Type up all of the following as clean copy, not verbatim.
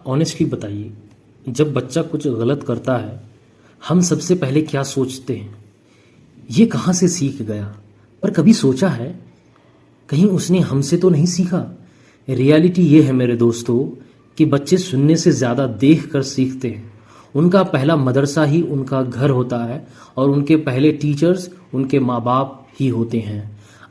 Honestly बताइए, जब बच्चा कुछ गलत करता है हम सबसे पहले क्या सोचते हैं? ये कहाँ से सीख गया? पर कभी सोचा है कहीं उसने हमसे तो नहीं सीखा? रियलिटी ये है मेरे दोस्तों कि बच्चे सुनने से ज़्यादा देख कर सीखते हैं। उनका पहला मदरसा ही उनका घर होता है और उनके पहले टीचर्स उनके माँ बाप ही होते हैं।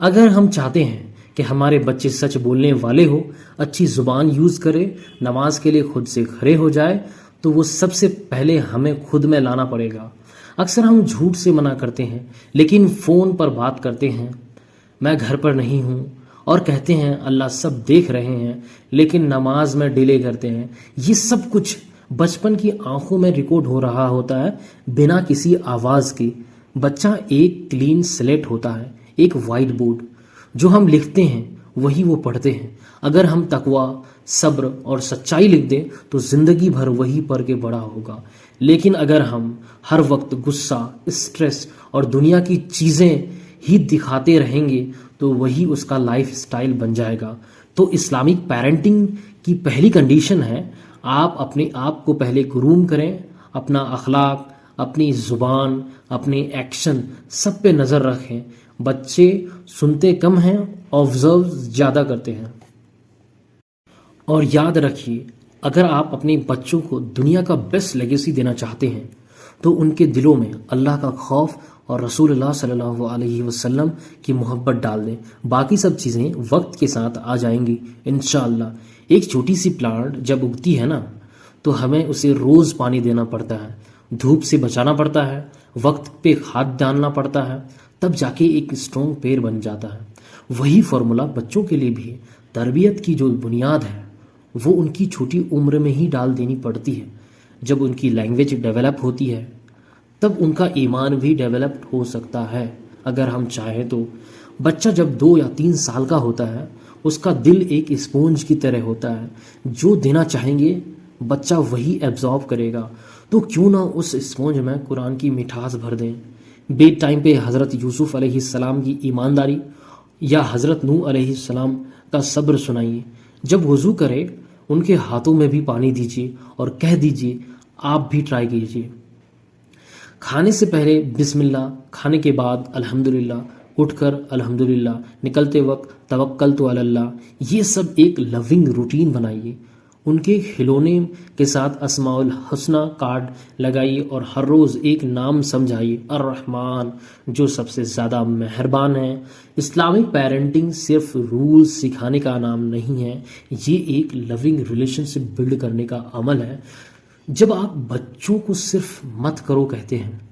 अगर हम चाहते हैं कि हमारे बच्चे सच बोलने वाले हो, अच्छी ज़ुबान यूज़ करे, नमाज के लिए खुद से खड़े हो जाए, तो वो सबसे पहले हमें खुद में लाना पड़ेगा। अक्सर हम झूठ से मना करते हैं, लेकिन फ़ोन पर बात करते हैं, मैं घर पर नहीं हूँ, और कहते हैं अल्लाह सब देख रहे हैं, लेकिन नमाज में डिले करते हैं। ये सब कुछ बचपन की आंखों में रिकॉर्ड हो रहा होता है बिना किसी आवाज़ की। बच्चा एक क्लीन स्लेट होता है, एक वाइट बोर्ड। जो हम लिखते हैं वही वो पढ़ते हैं। अगर हम तकवा, सब्र और सच्चाई लिख दें तो ज़िंदगी भर वही पढ़ के बड़ा होगा। लेकिन अगर हम हर वक्त गुस्सा, स्ट्रेस और दुनिया की चीज़ें ही दिखाते रहेंगे तो वही उसका लाइफ स्टाइल बन जाएगा। तो इस्लामिक पेरेंटिंग की पहली कंडीशन है, आप अपने आप को पहले ग्रूम करें। अपना अखलाक, अपनी ज़ुबान, अपने एक्शन सब पे नज़र रखें। बच्चे सुनते कम हैं, ऑब्जर्व ज़्यादा करते हैं। और याद रखिए, अगर आप अपने बच्चों को दुनिया का बेस्ट लेगेसी देना चाहते हैं तो उनके दिलों में अल्लाह का खौफ और रसूलुल्लाह सल्लल्लाहु अलैहि वसल्लम की मोहब्बत डाल दें। बाकी सब चीज़ें वक्त के साथ आ जाएंगी इंशाअल्लाह। एक छोटी सी प्लांट जब उगती है ना, तो हमें उसे रोज़ पानी देना पड़ता है, धूप से बचाना पड़ता है, वक्त पे खाद डालना पड़ता है, तब जाके एक स्ट्रॉन्ग पेड़ बन जाता है। वही फॉर्मूला बच्चों के लिए भी है। तरबियत की जो बुनियाद है वो उनकी छोटी उम्र में ही डाल देनी पड़ती है। जब उनकी लैंग्वेज डेवलप होती है तब उनका ईमान भी डेवलप हो सकता है अगर हम चाहें तो। बच्चा जब 2 या 3 साल का होता है उसका दिल एक स्पॉन्ज की तरह होता है। जो देना चाहेंगे बच्चा वही एब्जॉर्ब करेगा। तो क्यों ना उस स्पॉन्ज में कुरान की मिठास भर दें। बेड टाइम पे हज़रत यूसुफ अलैहिस्सलाम की ईमानदारी या हज़रत नूह अलैहिस्सलाम का सब्र सुनाइए। जब वज़ू करे उनके हाथों में भी पानी दीजिए और कह दीजिए आप भी ट्राई कीजिए। खाने से पहले बिस्मिल्लाह, खाने के बाद अल्हम्दुलिल्लाह, उठकर अल्हम्दुलिल्लाह, निकलते वक्त तवक्कलतु अलल्लाह। ये सब एक लविंग रूटीन बनाइए। उनके खिलौने के साथ अस्माउल हुस्ना कार्ड लगाइए और हर रोज़ एक नाम समझाइए, अर्रहमान, जो सबसे ज़्यादा मेहरबान है। इस्लामिक पेरेंटिंग सिर्फ रूल्स सिखाने का नाम नहीं है, ये एक लविंग रिलेशनशिप बिल्ड करने का अमल है। जब आप बच्चों को सिर्फ मत करो कहते हैं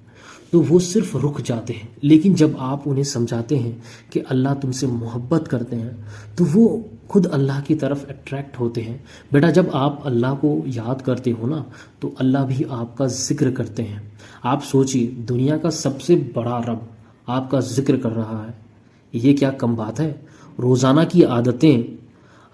तो वो सिर्फ रुक जाते हैं, लेकिन जब आप उन्हें समझाते हैं कि अल्लाह तुमसे मोहब्बत करते हैं तो वो खुद अल्लाह की तरफ अट्रैक्ट होते हैं। बेटा, जब आप अल्लाह को याद करते हो ना तो अल्लाह भी आपका जिक्र करते हैं। आप सोचिए, दुनिया का सबसे बड़ा रब आपका जिक्र कर रहा है। ये क्या कम बात है? रोज़ाना की आदतें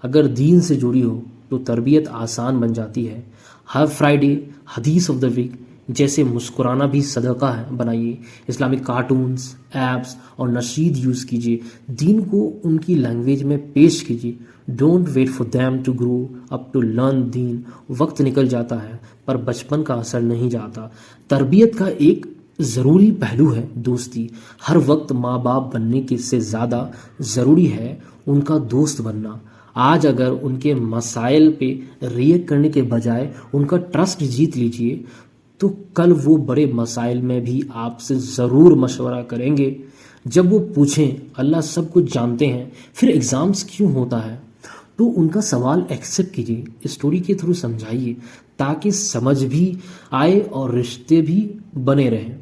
अगर दीन से जुड़ी हो तो तरबियत आसान बन जाती है। हर फ्राइडे हदीस ऑफ द वीक जैसे मुस्कुराना भी सदका है बनाइए। इस्लामिक कार्टून्स, ऐप्स और नशीद यूज़ कीजिए। दीन को उनकी लैंग्वेज में पेश कीजिए। Don't wait for them to grow up to learn then. वक्त निकल जाता है पर बचपन का असर नहीं जाता। तरबियत का एक ज़रूरी पहलू है दोस्ती। हर वक्त माँ बाप बनने के से ज़्यादा ज़रूरी है उनका दोस्त बनना। आज अगर उनके मसाइल पे रिएक्ट करने के बजाय उनका ट्रस्ट जीत लीजिए तो कल वो बड़े मसाइल में भी आपसे ज़रूर मशवरा करेंगे। जब वो पूछें अल्लाह सब कुछ जानते हैं फिर एग्ज़ाम्स क्यों होता है, तो उनका सवाल एक्सेप्ट कीजिए, स्टोरी के थ्रू समझाइए ताकि समझ भी आए और रिश्ते भी बने रहें।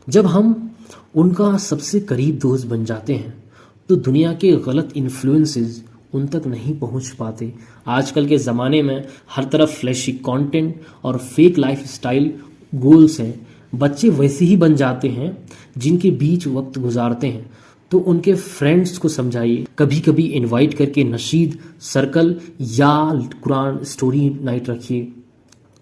जब हम उनका सबसे करीब दोस्त बन जाते हैं तो दुनिया के गलत इन्फ्लुएंसेस उन तक नहीं पहुंच पाते। आजकल के ज़माने में हर तरफ फ्लैशी कंटेंट और फेक लाइफ स्टाइल गोल्स हैं। बच्चे वैसे ही बन जाते हैं जिनके बीच वक्त गुजारते हैं। तो उनके फ्रेंड्स को समझाइए, कभी कभी इनवाइट करके नशीद सर्कल या कुरान स्टोरी नाइट रखिए।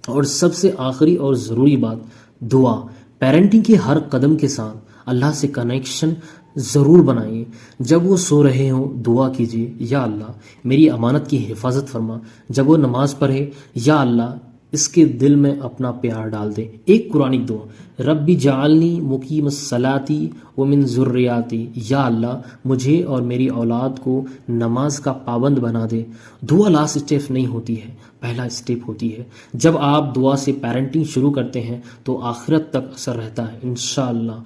और सबसे आखिरी और ज़रूरी बात, दुआ। पेरेंटिंग के हर कदम के साथ अल्लाह से कनेक्शन ضرور بنائیے۔ جب وہ سو رہے ہوں دعا کیجیے، یا اللہ میری امانت کی حفاظت فرما۔ جب وہ نماز پڑھے، یا اللہ اس کے دل میں اپنا پیار ڈال دے۔ ایک قرآنک دعا، ربی جعلنی مقیم الصلاۃ ومن ذریاتی، یا اللہ مجھے اور میری اولاد کو نماز کا پابند بنا دے۔ دعا لاسٹ اسٹیپ نہیں ہوتی ہے، پہلا اسٹیپ ہوتی ہے۔ جب آپ دعا سے پیرنٹنگ شروع کرتے ہیں تو آخرت تک اثر رہتا ہے انشاءاللہ۔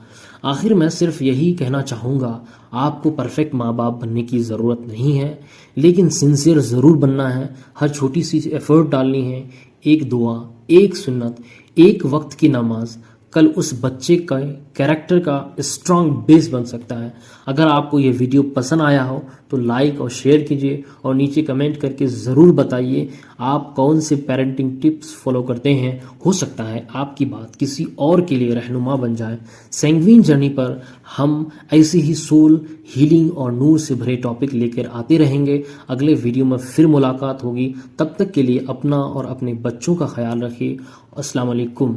آخر میں صرف یہی کہنا چاہوں گا، آپ کو پرفیکٹ ماں باپ بننے کی ضرورت نہیں ہے، لیکن سنسیئر ضرور بننا ہے۔ ہر چھوٹی سی ایفرٹ ڈالنی ہے، ایک دعا، ایک سنت، ایک وقت کی نماز کل اس بچے کا کیریکٹر کا اسٹرانگ بیس بن سکتا ہے۔ اگر آپ کو یہ ویڈیو پسند آیا ہو تو لائک اور شیئر کیجیے، اور نیچے کمنٹ کر کے ضرور بتائیے آپ کون سے پیرنٹنگ ٹپس فالو کرتے ہیں۔ ہو سکتا ہے آپ کی بات کسی اور کے لیے رہنما بن جائے۔ سینگوین جرنی پر ہم ایسے ہی سول ہیلنگ اور نور سے بھرے ٹاپک لے کر آتے رہیں گے۔ اگلے ویڈیو میں پھر ملاقات ہوگی، تب تک کے لیے اپنا اور اپنے بچوں کا خیال رکھیے۔ السلام علیکم۔